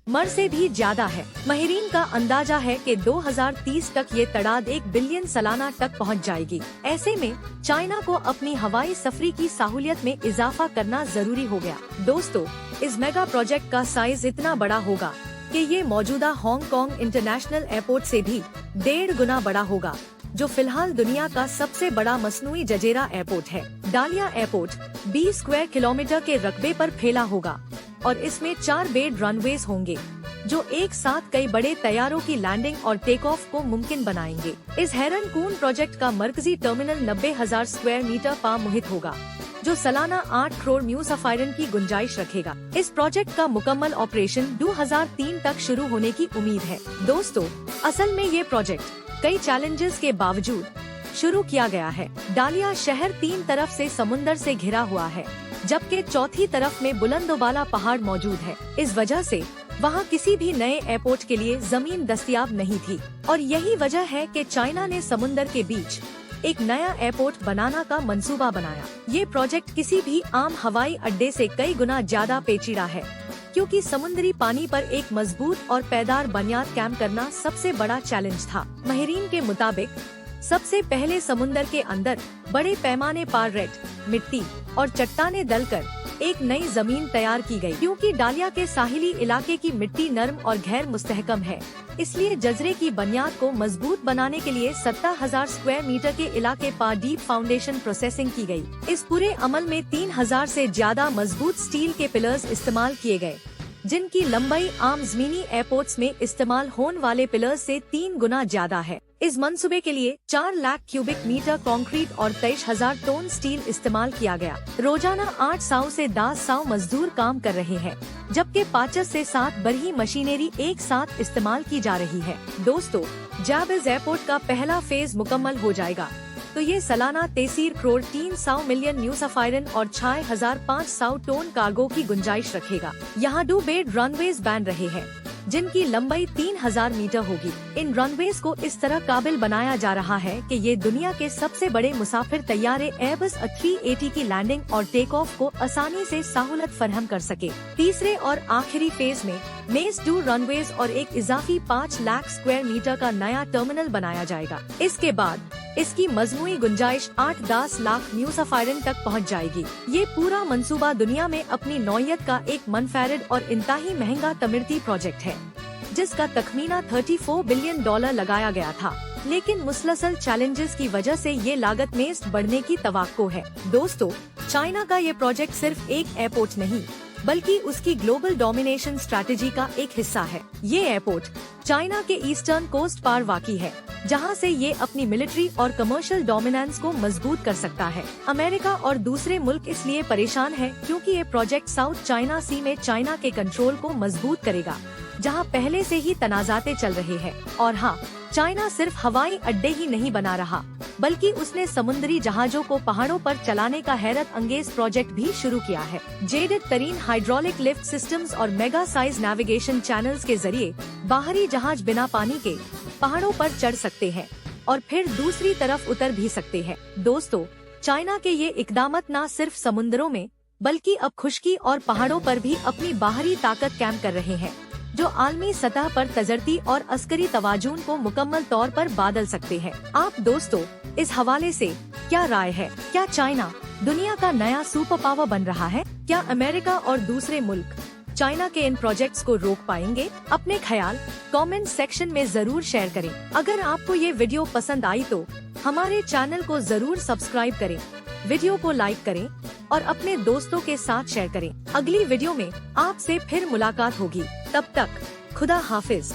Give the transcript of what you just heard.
मर से भी ज्यादा है। माहिरीन का अंदाजा है कि 2030 तक ये तादाद 1 बिलियन सालाना तक पहुंच जाएगी। ऐसे में चाइना को अपनी हवाई सफरी की सहूलियत में इजाफा करना जरूरी हो गया। दोस्तों, इस मेगा प्रोजेक्ट का साइज इतना बड़ा होगा कि ये मौजूदा हांगकांग इंटरनेशनल एयरपोर्ट से भी 1.5 गुना बड़ा होगा, जो फिलहाल दुनिया का सबसे बड़ा मसनूई जजेरा एयरपोर्ट है। डालिया एयरपोर्ट 20 स्क्वायर किलोमीटर के रकबे पर फैला होगा और इसमें 4 बेड रनवेज होंगे, जो एक साथ कई बड़े तैयारों की लैंडिंग और टेक ऑफ को मुमकिन बनाएंगे। इस हैरन कून प्रोजेक्ट का मरकजी टर्मिनल 90,000 स्क्वायर मीटर पर मुहित होगा, जो सालाना 8 करोड़ म्यूसाफिरन की गुंजाइश रखेगा। इस प्रोजेक्ट का मुकम्मल ऑपरेशन 2003 तक शुरू होने की उम्मीद है। दोस्तों, असल में ये प्रोजेक्ट कई चैलेंजेस के बावजूद शुरू किया गया है। डालिया शहर 3 तरफ से समुंदर से घिरा हुआ है, जबकि चौथी तरफ में बुलंदोबाला पहाड़ मौजूद है। इस वजह से वहाँ किसी भी नए एयरपोर्ट के लिए जमीन दस्तयाब नहीं थी और यही वजह है कि चाइना ने समुंदर के बीच एक नया एयरपोर्ट बनाना का मंसूबा बनाया। ये प्रोजेक्ट किसी भी आम हवाई अड्डे से कई गुना ज्यादा पेचीदा है, क्योंकि समुद्री पानी पर एक मजबूत और पायदार बुनियाद कायम करना सबसे बड़ा चैलेंज था। माहिरीन के मुताबिक सबसे पहले समुंदर के अंदर बड़े पैमाने पर रेत, मिट्टी और चट्टानें डलकर एक नई जमीन तैयार की गई। क्योंकि डालिया के साहिली इलाके की मिट्टी नरम और गैर मुस्तहकम है, इसलिए जजरे की बुनियाद को मजबूत बनाने के लिए 70,000 स्क्वायर मीटर के इलाके पर डीप फाउंडेशन प्रोसेसिंग की गई। इस पूरे अमल में 3,000 से ज्यादा मजबूत स्टील के पिलर्स इस्तेमाल किए गए, जिनकी लंबाई आम जमीनी एयरपोर्ट्स में इस्तेमाल होने वाले पिलर्स से 3 गुना ज्यादा है। इस मंसूबे के लिए 4 लाख क्यूबिक मीटर कंक्रीट और 23,000 टन स्टील इस्तेमाल किया गया। रोजाना 800 से 10,000 मजदूर काम कर रहे हैं, जबकि 5 से 7 बड़ी मशीनरी एक साथ इस्तेमाल की जा रही है। दोस्तों, जब इस एयरपोर्ट का पहला फेज मुकम्मल हो जाएगा तो ये सालाना 33 करोड़ 300 मिलियन म्यूसाफिरन और 6,500 टन कार्गो की गुंजाइश रखेगा। यहाँ 2 बेड रनवेज बन रहे हैं, जिनकी लंबाई 3,000 मीटर होगी। इन रनवेज को इस तरह काबिल बनाया जा रहा है कि ये दुनिया के सबसे बड़े मुसाफिर तैयारे एयरबस A380 की लैंडिंग और टेक ऑफ को आसानी से सहूलत फराहम कर सके। तीसरे और आखिरी फेज में मेज 2 रनवेज और एक इजाफी 5 लाख स्क्वायर मीटर का नया टर्मिनल बनाया जाएगा। इसके बाद इसकी मजमूई गुंजाइश 8-10 लाख म्यूसाफिरन तक पहुंच जाएगी। ये पूरा मंसूबा दुनिया में अपनी नौयत का एक मनफरद और इंतहाई महंगा तमीरती प्रोजेक्ट है, जिसका तखमीना $34 बिलियन लगाया गया था, लेकिन मुसलसल चैलेंजेस की वजह से ये लागत में बढ़ने की तवक्को है। दोस्तों, चाइना का ये प्रोजेक्ट सिर्फ एक एयरपोर्ट नहीं, बल्कि उसकी ग्लोबल डोमिनेशन स्ट्रैटेजी का एक हिस्सा है। ये एयरपोर्ट चाइना के ईस्टर्न कोस्ट पर वाक़ई है, जहां से ये अपनी मिलिट्री और कमर्शियल डोमिनेंस को मजबूत कर सकता है। अमेरिका और दूसरे मुल्क इसलिए परेशान हैं क्योंकि ये प्रोजेक्ट साउथ चाइना सी में चाइना के कंट्रोल को मजबूत करेगा, जहां पहले से ही तनाज़ाते चल रहे हैं। और हाँ, चाइना सिर्फ हवाई अड्डे ही नहीं बना रहा, बल्कि उसने समुद्री जहाजों को पहाड़ों पर चलाने का हैरत अंगेज प्रोजेक्ट भी शुरू किया है। जेडेड तरीन हाइड्रोलिक लिफ्ट सिस्टम्स और मेगा साइज नेविगेशन चैनल्स के जरिए बाहरी जहाज बिना पानी के पहाड़ों पर चढ़ सकते हैं और फिर दूसरी तरफ उतर भी सकते हैं। दोस्तों, चाइना के ये इकदामत न सिर्फ समुद्रों में, बल्कि अब खुश्की और पहाड़ों पर भी अपनी बाहरी ताकत कायम कर रहे हैं, जो आलमी सतह पर तजरती और अस्करी तवाजून को मुकम्मल तौर पर बदल सकते हैं। आप दोस्तों, इस हवाले से क्या राय है? क्या चाइना दुनिया का नया सुपर पावर बन रहा है? क्या अमेरिका और दूसरे मुल्क चाइना के इन प्रोजेक्ट्स को रोक पाएंगे? अपने ख्याल कमेंट सेक्शन में जरूर शेयर करें। अगर आपको ये वीडियो पसंद आई तो हमारे चैनल को जरूर सब्सक्राइब करें, वीडियो को लाइक करें और अपने दोस्तों के साथ शेयर करें। अगली वीडियो में आपसे फिर मुलाकात होगी। तब तक खुदा हाफिज।